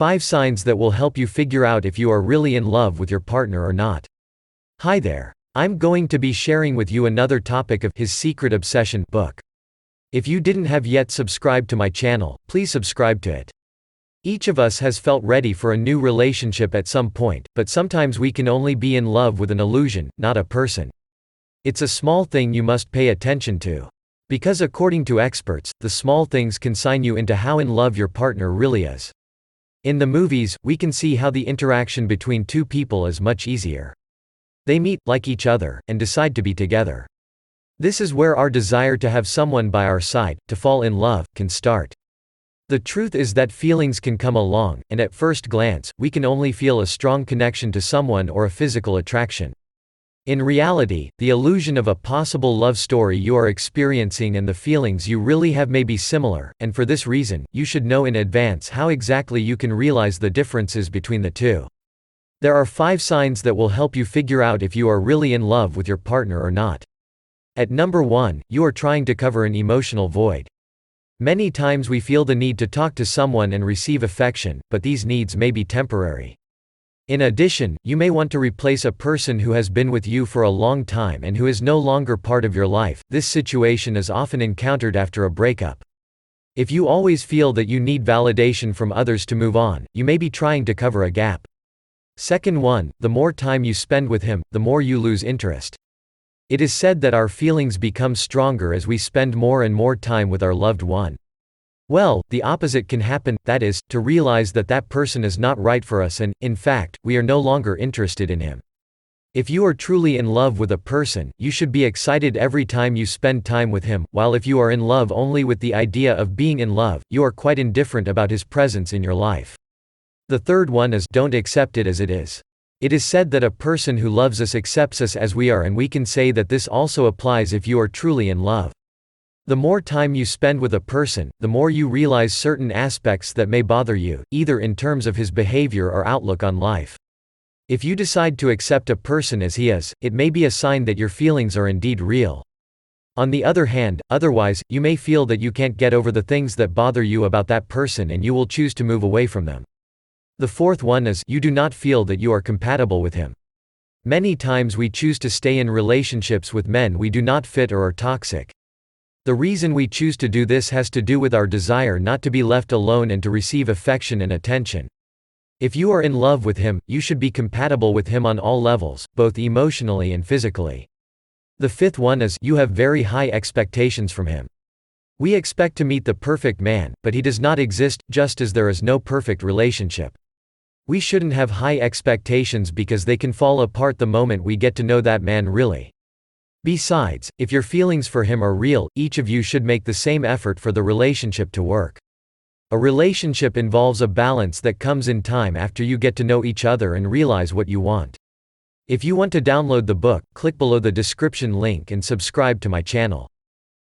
5 signs that will help you figure out if you are really in love with your partner or not. Hi there. I'm going to be sharing with you another topic of His Secret Obsession book. If you didn't have yet subscribed to my channel, please subscribe to it. Each of us has felt ready for a new relationship at some point, but sometimes we can only be in love with an illusion, not a person. It's a small thing you must pay attention to. Because according to experts, the small things can sign you into how in love your partner really is. In the movies, we can see how the interaction between two people is much easier. They meet, like each other, and decide to be together. This is where our desire to have someone by our side, to fall in love, can start. The truth is that feelings can come along, and at first glance, we can only feel a strong connection to someone or a physical attraction. In reality, the illusion of a possible love story you are experiencing and the feelings you really have may be similar, and for this reason, you should know in advance how exactly you can realize the differences between the two. There are 5 signs that will help you figure out if you are really in love with your partner or not. At number 1, you are trying to cover an emotional void. Many times we feel the need to talk to someone and receive affection, but these needs may be temporary. In addition, you may want to replace a person who has been with you for a long time and who is no longer part of your life. This situation is often encountered after a breakup. If you always feel that you need validation from others to move on, you may be trying to cover a gap. Second one, the more time you spend with him, the more you lose interest. It is said that our feelings become stronger as we spend more and more time with our loved one. Well, the opposite can happen, that is, to realize that that person is not right for us and, in fact, we are no longer interested in him. If you are truly in love with a person, you should be excited every time you spend time with him, while if you are in love only with the idea of being in love, you are quite indifferent about his presence in your life. The third one is, don't accept it as it is. It is said that a person who loves us accepts us as we are, and we can say that this also applies if you are truly in love. The more time you spend with a person, the more you realize certain aspects that may bother you, either in terms of his behavior or outlook on life. If you decide to accept a person as he is, it may be a sign that your feelings are indeed real. On the other hand, otherwise, you may feel that you can't get over the things that bother you about that person and you will choose to move away from them. The fourth one is, you do not feel that you are compatible with him. Many times we choose to stay in relationships with men we do not fit or are toxic. The reason we choose to do this has to do with our desire not to be left alone and to receive affection and attention. If you are in love with him, you should be compatible with him on all levels, both emotionally and physically. The fifth one is, you have very high expectations from him. We expect to meet the perfect man, but he does not exist, just as there is no perfect relationship. We shouldn't have high expectations because they can fall apart the moment we get to know that man really. Besides, if your feelings for him are real, each of you should make the same effort for the relationship to work. A relationship involves a balance that comes in time after you get to know each other and realize what you want. If you want to download the book, click below the description link and subscribe to my channel.